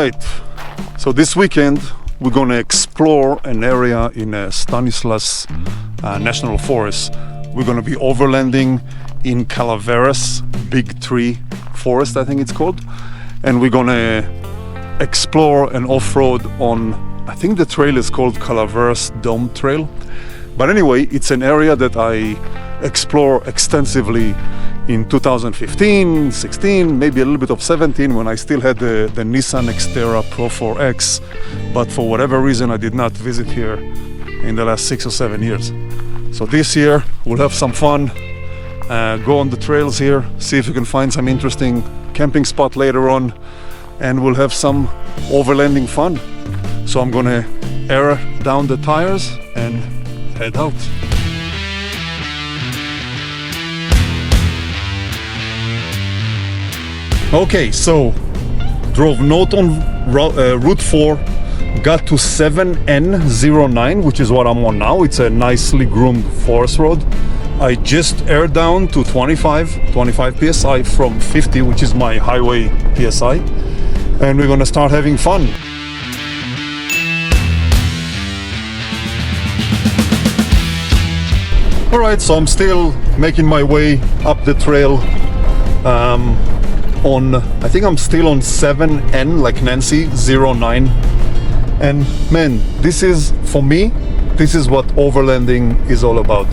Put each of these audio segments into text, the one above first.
right, so this weekend we're going to explore an area in Stanislaus National Forest. We're going to be overlanding in Calaveras Big Tree Forest, I think it's called, and we're going to explore and off-road on, I think the trail is called Calaveras Dome Trail. But anyway, it's an area that I explore extensively in 2015, 16, maybe a little bit of 17 when I still had the Nissan Xterra Pro 4X, but for whatever reason I did not visit here in the last 6 or 7 years. So this year we'll have some fun, go on the trails here, see if we can find some interesting camping spot later on, and we'll have some overlanding fun. So I'm gonna air down the tires and head out. Okay, so drove north on Route 4, got to 7N09, which is what I'm on now. It's a nicely groomed forest road. I just aired down to 25 PSI from 50, which is my highway PSI, and we're gonna start having fun. Alright, so I'm still making my way up the trail. I think I'm still on 7N, like Nancy, 09. And man, this is, for me, this is what overlanding is all about.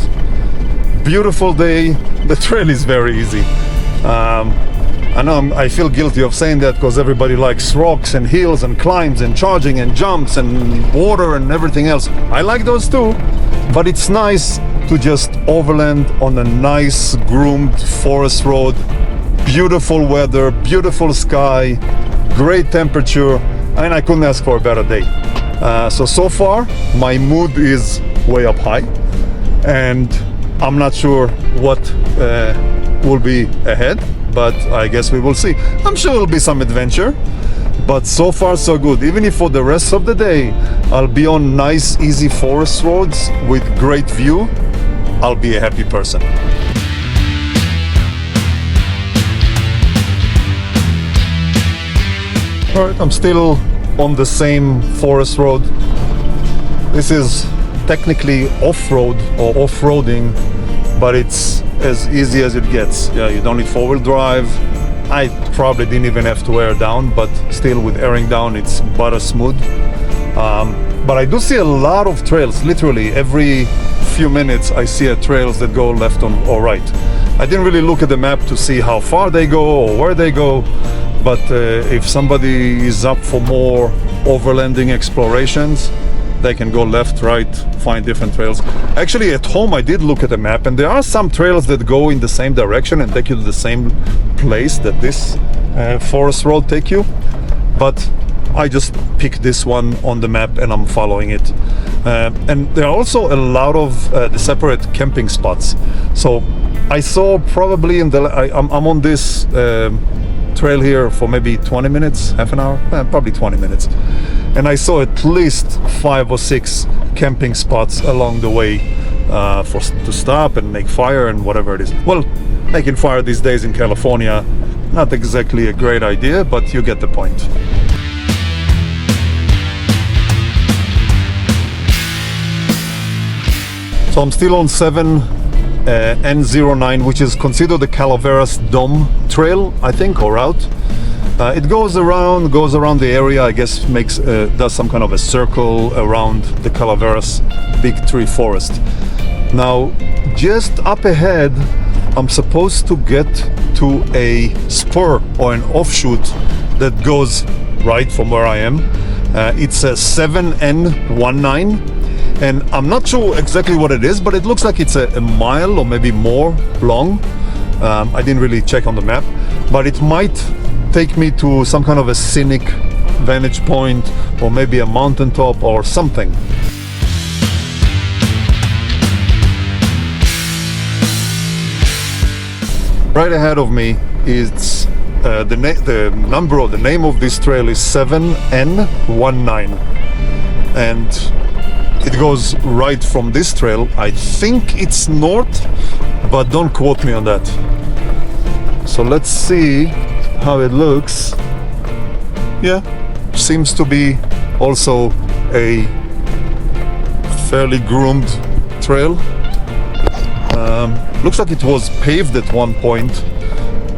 Beautiful day, the trail is very easy. I know I feel guilty of saying that because everybody likes rocks and hills and climbs and charging and jumps and water and everything else. I like those too, but it's nice to just overland on a nice groomed forest road. Beautiful weather, beautiful sky, great temperature, and I couldn't ask for a better day. So far my mood is way up high, and I'm not sure what will be ahead, but I guess we will see. I'm sure it'll be some adventure, but so far so good. Even if for the rest of the day I'll be on nice easy forest roads with great view, I'll be a happy person. Alright, I'm still on the same forest road. This is technically off-road or off-roading, but it's as easy as it gets. Yeah, you don't need four-wheel drive. I probably didn't even have to air down, but still with airing down it's butter smooth. But I do see a lot of trails. Literally every few minutes I see a trails that go left or right. I didn't really look at the map to see how far they go or where they go, but if somebody is up for more overlanding explorations, they can go left, right, find different trails. Actually, at home I did look at the map, and there are some trails that go in the same direction and take you to the same place that this forest road take you, but I just picked this one on the map and I'm following it. And there are also a lot of the separate camping spots. So I saw probably in the I'm on this trail here for maybe 20 minutes, half an hour, probably 20 minutes, and I saw at least 5 or 6 camping spots along the way to stop and make fire and whatever it is. Well, making fire these days in California, not exactly a great idea, but you get the point. So I'm still on 7N09, which is considered the Calaveras Dome Trail, I think, or route. It goes around the area, I guess, does some kind of a circle around the Calaveras Big Tree Forest. Now, just up ahead, I'm supposed to get to a spur or an offshoot that goes right from where I am. It's a 7N19. And I'm not sure exactly what it is, but it looks like it's a mile or maybe more long. I didn't really check on the map, but it might take me to some kind of a scenic vantage point or maybe a mountaintop or something. Right ahead of me is the number or the name of this trail is 7N19, and it goes right from this trail. I think it's north, but don't quote me on that. So let's see how it looks. Yeah, seems to be also a fairly groomed trail. Looks like it was paved at one point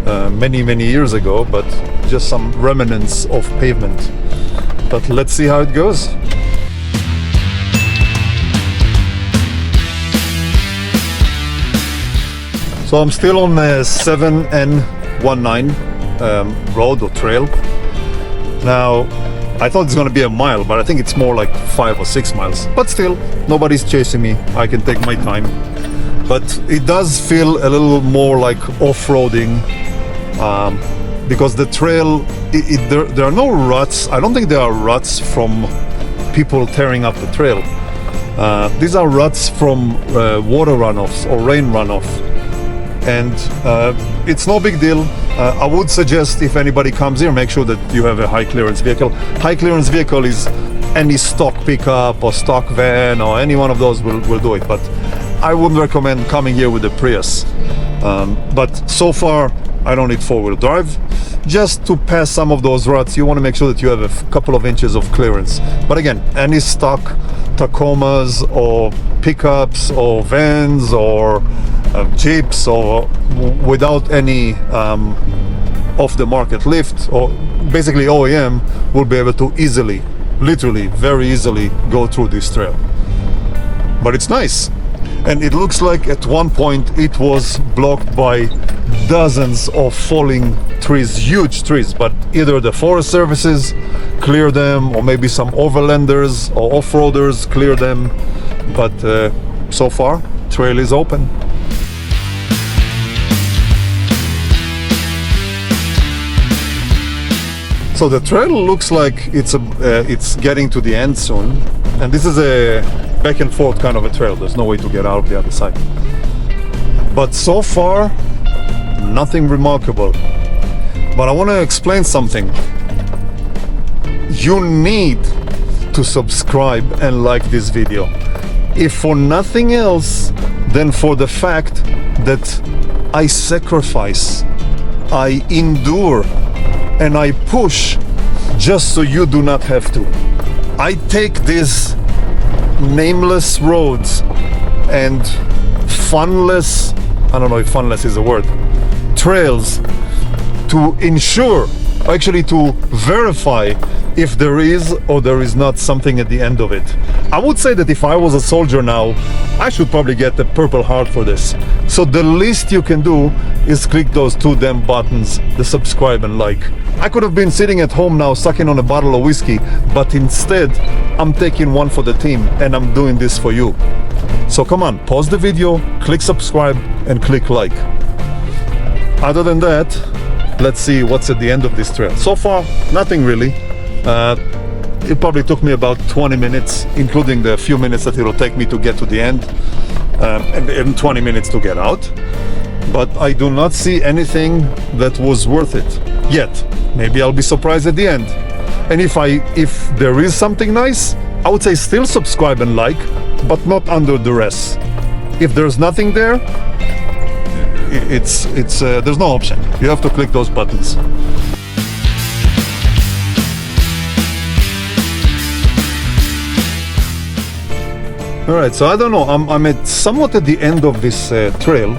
many years ago, but just some remnants of pavement. But let's see how it goes. So I'm still on 7N19 road or trail. Now, I thought it's going to be a mile, but I think it's more like 5 or 6 miles. But still, nobody's chasing me. I can take my time. But it does feel a little more like off-roading because the trail, there are no ruts. I don't think there are ruts from people tearing up the trail. These are ruts from water runoffs or rain runoff. And it's no big deal. I would suggest if anybody comes here, make sure that you have a high clearance vehicle. High clearance vehicle is any stock pickup or stock van, or any one of those will do it. But I wouldn't recommend coming here with a Prius. But so far, I don't need four-wheel drive. Just to pass some of those ruts, you want to make sure that you have a couple of inches of clearance. But again, any stock Tacomas or pickups or vans or Jeeps or without any off-the-market lift, or basically OEM, will be able to easily, literally very easily, go through this trail. But it's nice. And it looks like at one point it was blocked by dozens of falling trees, huge trees, but either the Forest Services clear them, or maybe some overlanders or off-roaders clear them. But so far, trail is open. So the trail looks like it's getting to the end soon, and this is a back and forth kind of a trail. There's no way to get out of the other side. But so far, nothing remarkable. But I want to explain something. You need to subscribe and like this video, if for nothing else than for the fact that I sacrifice, I endure, and I push just so you do not have to. I take these nameless roads and funless, I don't know if funless is a word, trails to ensure, actually to verify if there is or there is not something at the end of it. I would say that if I was a soldier now, I should probably get the Purple Heart for this. So the least you can do is click those two damn buttons, the subscribe and like. I could have been sitting at home now sucking on a bottle of whiskey, but instead I'm taking one for the team and I'm doing this for you. So come on, pause the video, click subscribe and click like. Other than that, let's see what's at the end of this trail. So far, nothing really. It probably took me about 20 minutes, including the few minutes that it will take me to get to the end, and 20 minutes to get out. But I do not see anything that was worth it yet. Maybe I'll be surprised at the end. And if there is something nice, I would say still subscribe and like, but not under duress. If there's nothing there, there's no option. You have to click those buttons. All right, so I don't know. I'm somewhat at the end of this trail.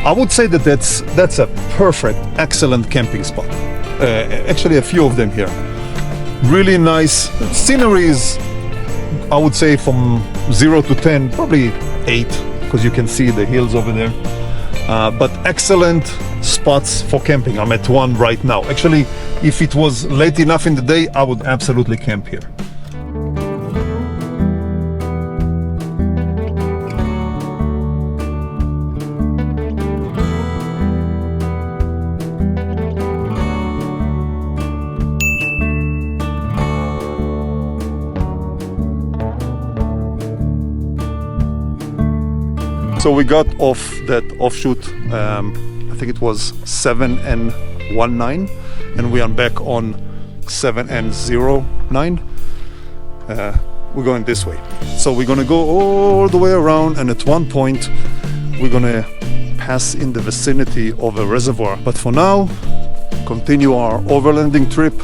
I would say that that's a perfect, excellent camping spot. Actually, a few of them here. Really nice sceneries. I would say from 0 to 10, probably 8, because you can see the hills over there. But excellent spots for camping. I'm at one right now. Actually, if it was late enough in the day, I would absolutely camp here. So we got off that offshoot, I think it was 7N19, and we are back on 7N09. We're going this way. So we're gonna go all the way around, and at one point we're gonna pass in the vicinity of a reservoir. But for now, continue our overlanding trip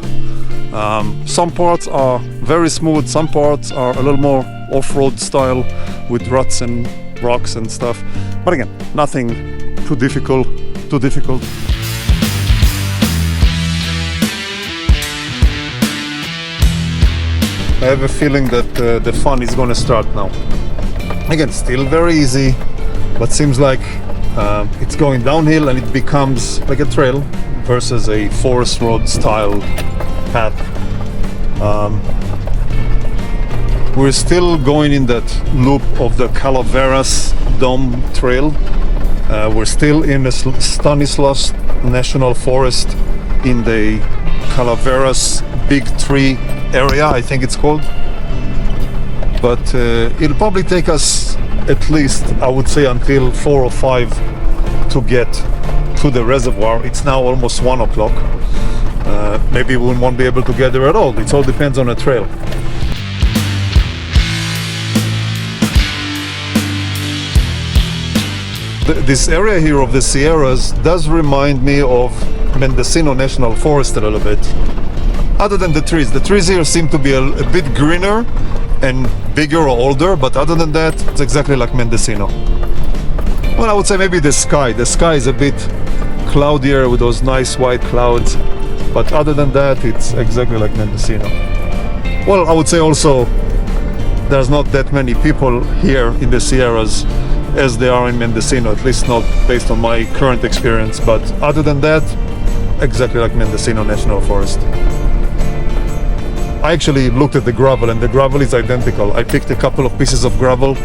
Some parts are very smooth, some parts are a little more off-road style with ruts and rocks and stuff. But again, nothing too difficult. I have a feeling that the fun is gonna start now. Again, still very easy, but seems like it's going downhill and it becomes like a trail versus a forest road style path. We're still going in that loop of the Calaveras Dome Trail. We're still in the Stanislaus National Forest in the Calaveras Big Tree area, I think it's called. But it'll probably take us at least, I would say, until 4 or 5 to get to the reservoir. It's now almost 1 o'clock. Maybe we won't be able to get there at all. It all depends on the trail. This area here of the Sierras does remind me of Mendocino National Forest a little bit. Other than the trees here seem to be a bit greener and bigger or older, but other than that, it's exactly like Mendocino. Well, I would say maybe the sky is a bit cloudier with those nice white clouds, but other than that, it's exactly like Mendocino. Well, I would say also there's not that many people here in the Sierras as they are in Mendocino, at least not based on my current experience, but other than that, exactly like Mendocino National Forest. I actually looked at the gravel, and the gravel is identical. I picked a couple of pieces of gravel,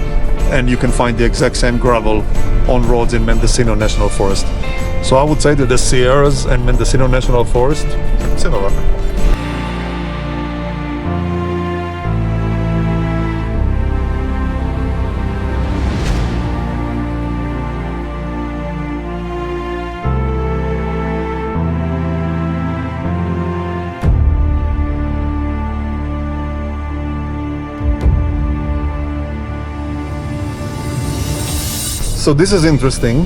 and you can find the exact same gravel on roads in Mendocino National Forest. So I would say that the Sierras and Mendocino National Forest, similar. So this is interesting.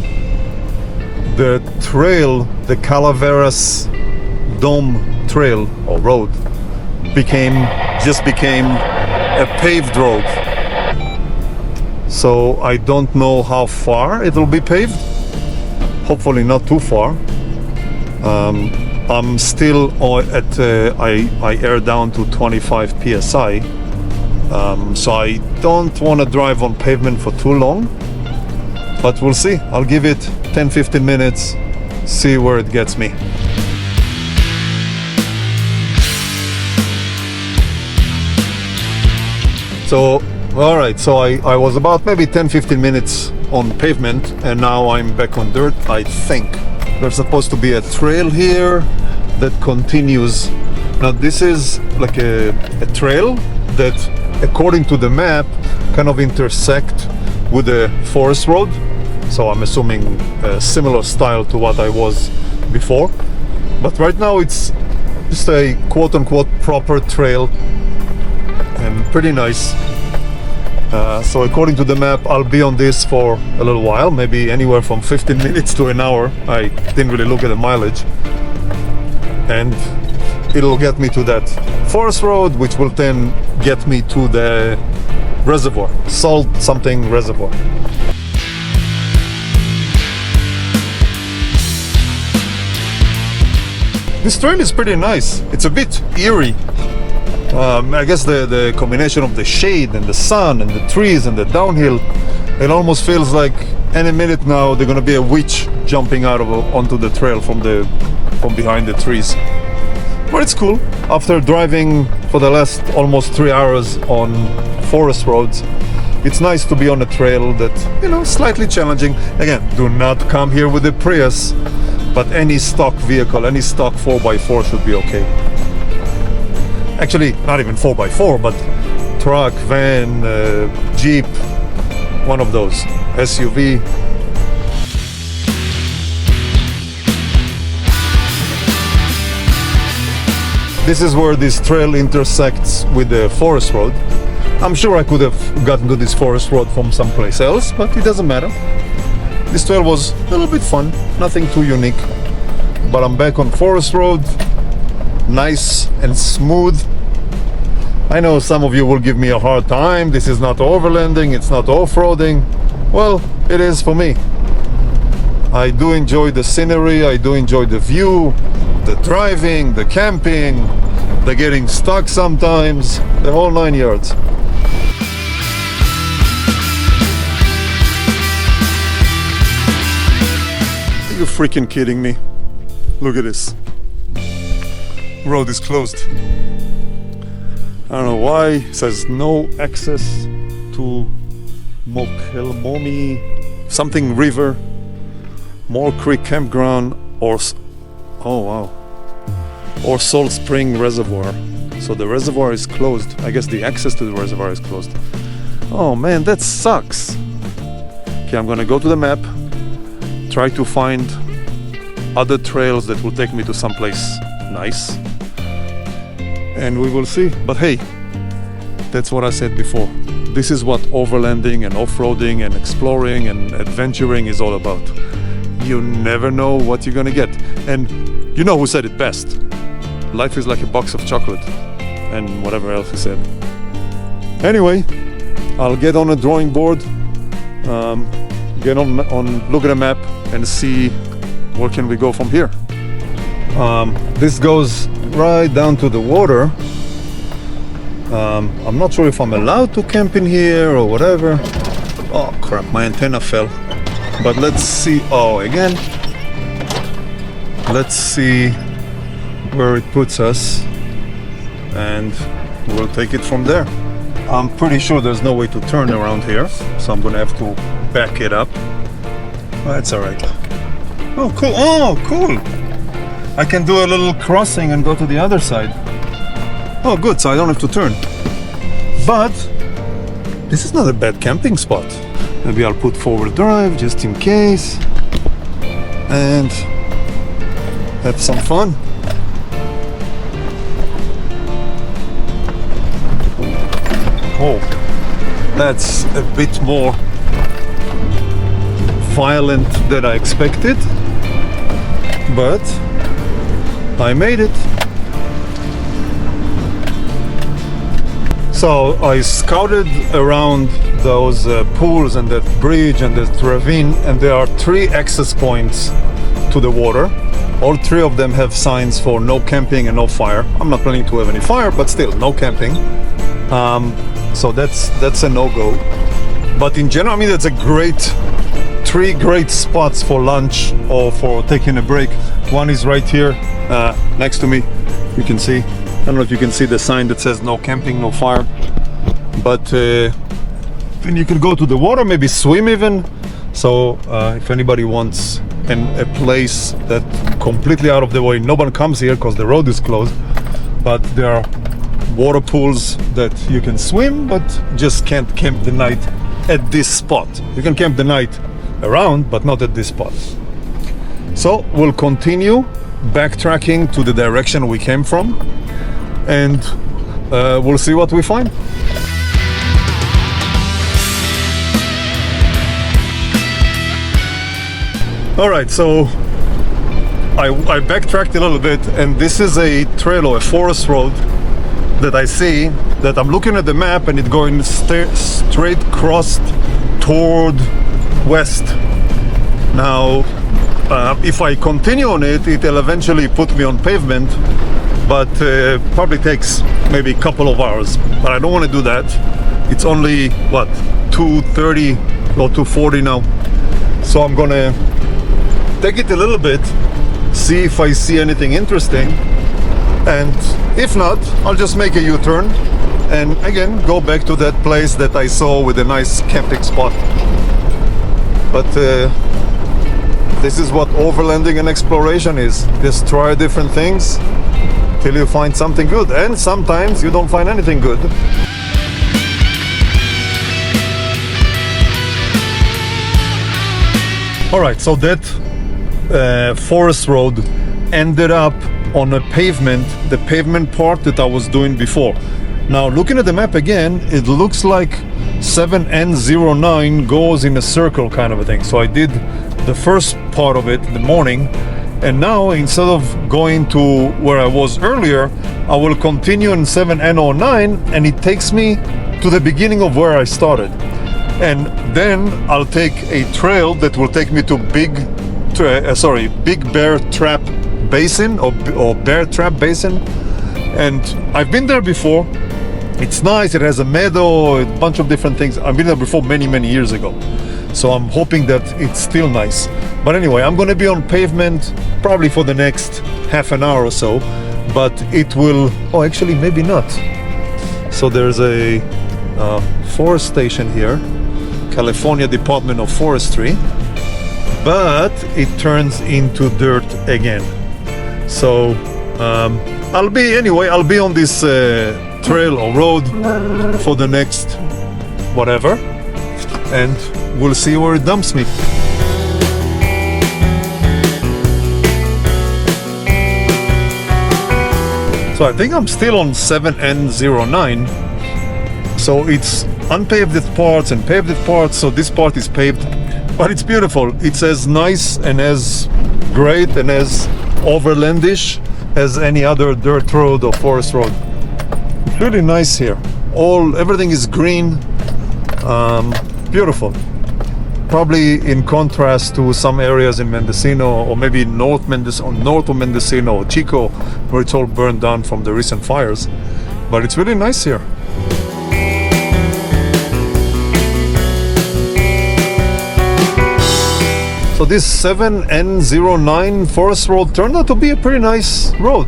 The trail, the Calaveras Dome Trail or road, just became a paved road. So I don't know how far it will be paved. Hopefully not too far. I'm still at I air down to 25 psi. So I don't want to drive on pavement for too long. But we'll see. I'll give it 10-15 minutes, see where it gets me. So, alright, so I was about maybe 10-15 minutes on pavement, and now I'm back on dirt, I think. There's supposed to be a trail here that continues. Now this is like a trail that, according to the map, kind of intersect with the forest road. So I'm assuming a similar style to what I was before. But right now it's just a quote-unquote proper trail and pretty nice. So according to the map, I'll be on this for a little while, maybe anywhere from 15 minutes to an hour. I didn't really look at the mileage. And it'll get me to that forest road, which will then get me to the reservoir, Salt something reservoir. This trail is pretty nice. It's a bit eerie. I guess the combination of the shade and the sun and the trees and the downhill, it almost feels like any minute now there's gonna be a witch jumping out onto the trail from behind the trees. But it's cool. After driving for the last almost 3 hours on forest roads, it's nice to be on a trail that, you know, slightly challenging. Again, do not come here with a Prius, but any stock vehicle, any stock 4x4 should be okay. Actually, not even 4x4, but truck, van, Jeep, one of those, SUV. This is where this trail intersects with the forest road. I'm sure I could have gotten to this forest road from someplace else, but it doesn't matter. This trail was a little bit fun, nothing too unique. But I'm back on forest road. nice and smooth. I know some of you will give me a hard time. This is not overlanding, it's not off-roading. Well, it is for me. I do enjoy the scenery, I do enjoy the view, the driving, the camping, the getting stuck sometimes, the whole 9 yards. Are you freaking kidding me? Look at this. Road is closed. I don't know why. It says no access to Mokelmomi something river, Moore Creek campground, or oh wow, or Salt Spring Reservoir. So the reservoir is closed. I guess the access to the reservoir is closed. Oh man, that sucks. Okay, I'm gonna go to the map, try to find other trails that will take me to someplace nice, and we will see. But hey, that's what I said before. This is what overlanding and off-roading and exploring and adventuring is all about. You never know what you're gonna get. And you know who said it best? Life is like a box of chocolate, and whatever else he said. Anyway, I'll get on a drawing board, get on look at a map and see where can we go from here. This goes right down to the water. I'm not sure if I'm allowed to camp in here or whatever. Oh crap, my antenna fell. But let's see. Oh, again. Let's see where it puts us, and we'll take it from there. I'm pretty sure there's no way to turn around here, so I'm gonna have to back it up. That's alright. Oh cool. Oh cool. I can do a little crossing and go to the other side. Oh good, so I don't have to turn. But this is not a bad camping spot. Maybe I'll put forward drive just in case and have some fun. Oh, that's a bit more violent than I expected, but I made it. So I scouted around those pools and that bridge and that ravine, and there are 3 access points to the water. All 3 of them have signs for no camping and no fire. I'm not planning to have any fire, but still, no camping. So that's a no-go. But in general, I mean, that's a great 3 great spots for lunch or for taking a break. One is right here next to me. You can see. I don't know if you can see the sign that says no camping, no fire. But then you can go to the water, maybe swim even. So if anybody wants a place that completely out of the way, no one comes here because the road is closed. But there are water pools that you can swim, but just can't camp the night at this spot. You can camp the night around, but not at this spot. So we'll continue backtracking to the direction we came from, and we'll see what we find. Alright, so I backtracked a little bit, and this is a trail or a forest road that I see, that I'm looking at the map and it's going straight crossed toward west. Now if I continue on it, it'll eventually put me on pavement, but probably takes maybe a couple of hours. But I don't want to do that. It's only what, 2:30 or 2:40 now, so I'm gonna take it a little bit, see if I see anything interesting, and if not, I'll just make a U-turn and again go back to that place that I saw with a nice camping spot. But this is what overlanding and exploration is. Just try different things till you find something good, and sometimes you don't find anything good. Alright, so that forest road ended up on a pavement, the pavement part that I was doing before. Now looking at the map again, it looks like 7N09 goes in a circle kind of a thing. So I did the first part of it in the morning, And now, instead of going to where I was earlier, I will continue in 7N09, and it takes me to the beginning of where I started. And then I'll take a trail that will take me to Big Bear Trap Basin or Bear Trap Basin. And I've been there before. It's nice. It has a meadow, a bunch of different things. I've been there before many years ago. So I'm hoping that it's still nice. But anyway, I'm going to be on pavement probably for the next half an hour or so. But it will... Oh, actually, maybe not. So there's a forest station here. California Department of Forestry. But it turns into dirt again. So I'll be on this trail or road for the next whatever. And we'll see where it dumps me. So I think I'm still on 7N09. So it's unpaved parts and paved parts. So this part is paved, but it's beautiful. It's as nice and as great and as overlandish as any other dirt road or forest road. It's really nice here. Everything is green. Beautiful. Probably in contrast to some areas in Mendocino, or maybe north of Mendocino or Chico, where it's all burned down from the recent fires. But it's really nice here. So this 7N09 forest road turned out to be a pretty nice road.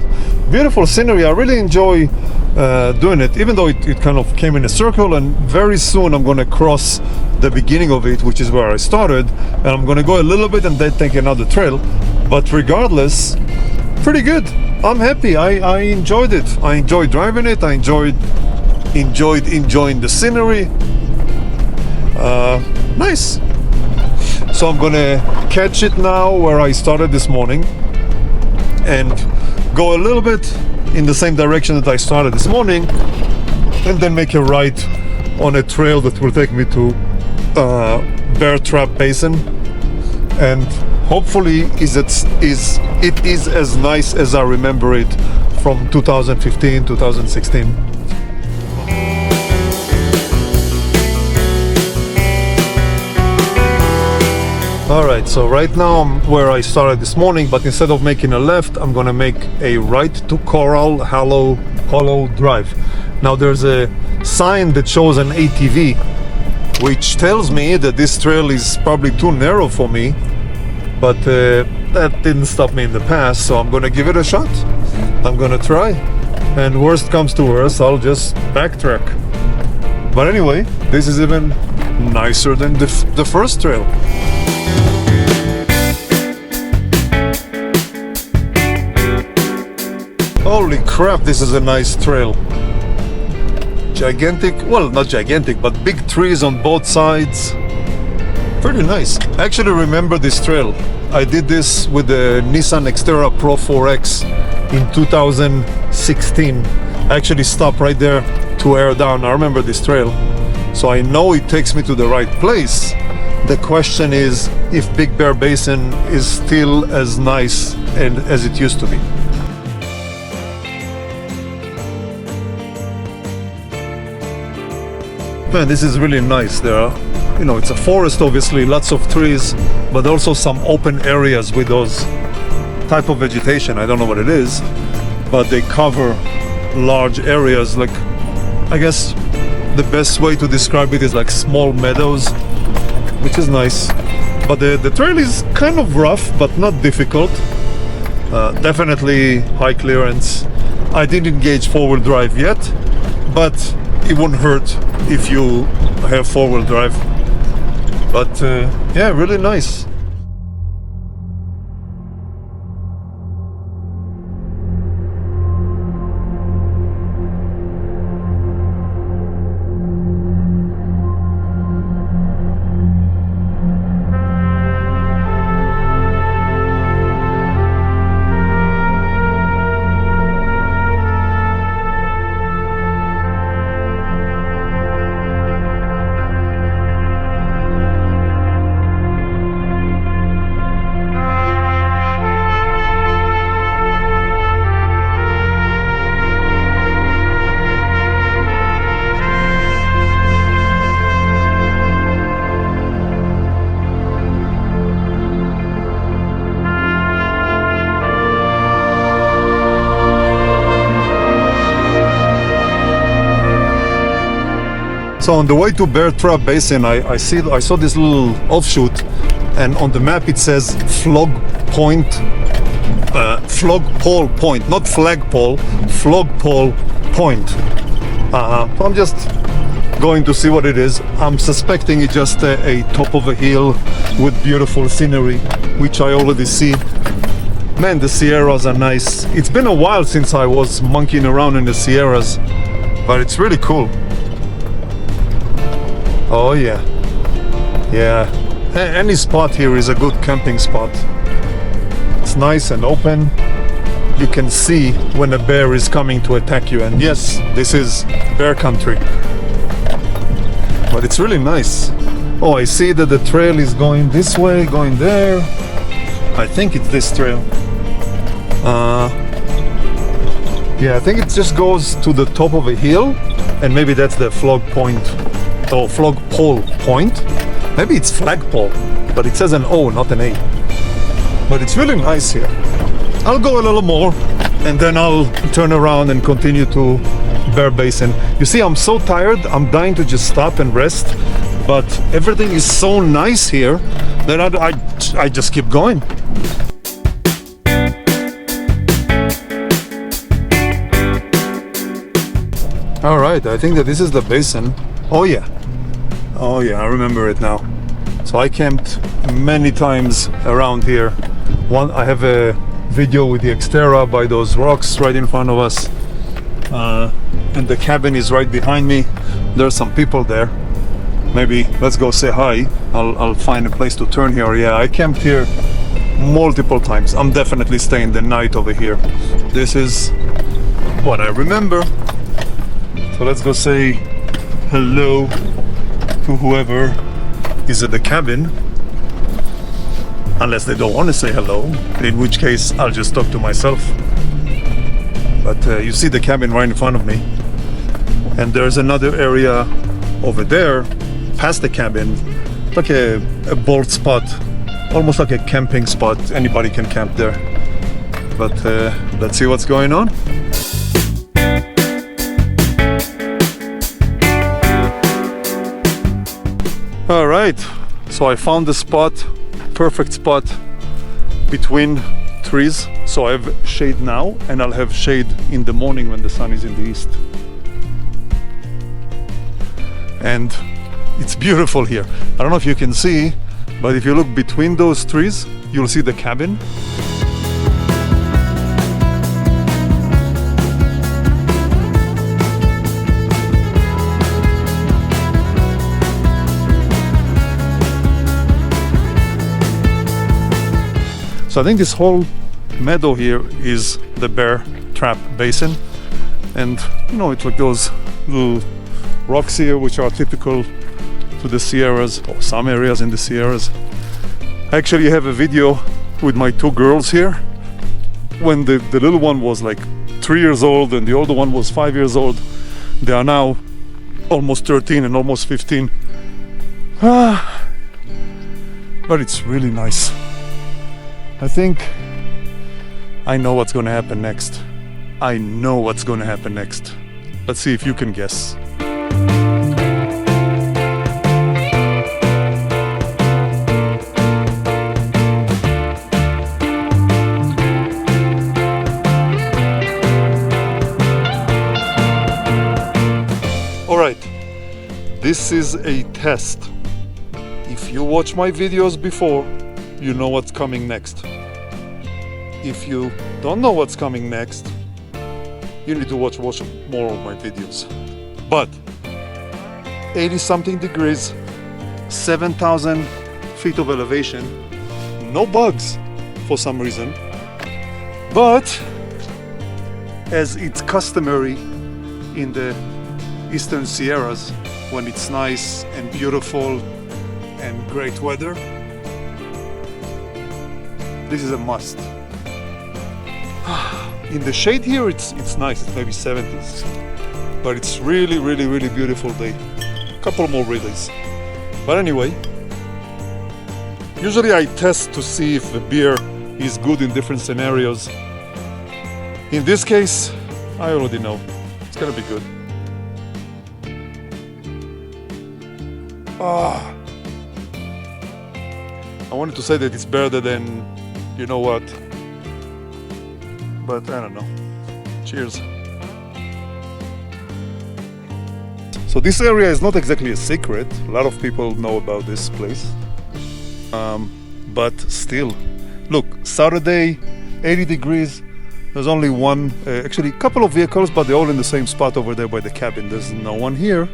Beautiful scenery. I really enjoy doing it, even though it kind of came in a circle, and very soon I'm going to cross the beginning of it, which is where I started, and I'm going to go a little bit and then take another trail. But regardless, pretty good. I'm happy. I enjoyed it. I enjoyed driving it. I enjoyed enjoying the scenery. Nice. So I'm going to catch it now where I started this morning and go a little bit in the same direction that I started this morning, and then make a right on a trail that will take me to Bear Trap Basin. And hopefully it is as nice as I remember it from 2015, 2016. Alright, so right now I'm where I started this morning, but instead of making a left, I'm gonna make a right to Coral Hollow Drive. Now there's a sign that shows an ATV, which tells me that this trail is probably too narrow for me, but that didn't stop me in the past, so I'm gonna give it a shot. I'm gonna try, and worst comes to worst, I'll just backtrack. But anyway, this is even nicer than the first trail. Holy crap, this is a nice trail. Gigantic, well, not gigantic, but big trees on both sides. Pretty nice. I actually remember this trail. I did this with the Nissan Xterra Pro 4X in 2016. I actually stopped right there to air down. I remember this trail. So I know it takes me to the right place. The question is if Big Bear Basin is still as nice and as it used to be. Man, this is really nice. There are, it's a forest, obviously, lots of trees, but also some open areas with those type of vegetation. I don't know what it is, but they cover large areas. Like, I guess the best way to describe it is like small meadows, which is nice. But the trail is kind of rough, but not difficult. Definitely high clearance. I didn't engage four-wheel drive yet, but it won't hurt if you have four-wheel drive. But yeah, really nice. So on the way to Bear Basin, I saw this little offshoot, and on the map it says Flagpole Point, not Flagpole, Flagpole Point. So I'm just going to see what it is. I'm suspecting it's just a top of a hill with beautiful scenery, which I already see. Man, the Sierras are nice. It's been a while since I was monkeying around in the Sierras, but it's really cool. Oh yeah, yeah. Any spot here is a good camping spot. It's nice and open. You can see when a bear is coming to attack you, and yes, this is bear country. But it's really nice. Oh, I see that the trail is going this way, going there. I think it's this trail. Yeah, I think it just goes to the top of a hill, and maybe that's the Flagpole Point. Maybe it's Flagpole, but it says an O, not an A. But it's really nice here. I'll go a little more, and then I'll turn around and continue to Bear Basin. You see, I'm so tired, I'm dying to just stop and rest, but everything is so nice here that I just keep going. All right, I think that this is the basin. Oh yeah, I remember it now. So I camped many times around here. I have a video with the Xterra by those rocks right in front of us, and the cabin is right behind me. There's some people there. Maybe let's go say hi. I'll find a place to turn here. Yeah, I camped here multiple times. I'm definitely staying the night over here. This is what I remember. So let's go say hello to whoever is at the cabin, unless they don't want to say hello, in which case I'll just talk to myself. But you see the cabin right in front of me, and there's another area over there past the cabin, like a board spot, almost like a camping spot. Anybody can camp there. But let's see what's going on. All right, so I found the spot, perfect spot between trees. So I have shade now, and I'll have shade in the morning when the sun is in the east. And it's beautiful here. I don't know if you can see, but if you look between those trees, you'll see the cabin. So I think this whole meadow here is the Bear Basin, and you know, it's like those little rocks here which are typical to the Sierras, or some areas in the Sierras. I actually have a video with my two girls here when the little one was like 3 years old and the older one was 5 years old. They are now almost 13 and almost 15. But it's really nice. I think I know what's going to happen next. I know what's going to happen next. Let's see if you can guess. All right, this is a test. If you watch my videos before, you know what's coming next. If you don't know what's coming next, you need to watch more of my videos. But 80 something degrees, 7,000 feet of elevation, no bugs for some reason. But as it's customary in the Eastern Sierras, when it's nice and beautiful and great weather, this is a must. In the shade here, it's nice. It's maybe 70s, but it's really beautiful day. A couple more relays. But anyway, usually I test to see if the beer is good in different scenarios. In this case, I already know it's gonna be good. Ah. I wanted to say that it's better than you know what, but I don't know. Cheers. So this area is not exactly a secret. A lot of people know about this place. But still, look, Saturday, 80 degrees. There's only one, actually a couple of vehicles, but they're all in the same spot over there by the cabin. There's no one here.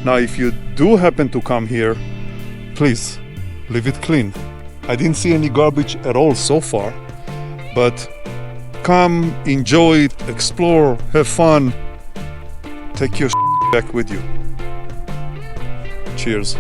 Now, if you do happen to come here, please leave it clean. I didn't see any garbage at all so far, but come, enjoy it, explore, have fun, take your back with you. Cheers.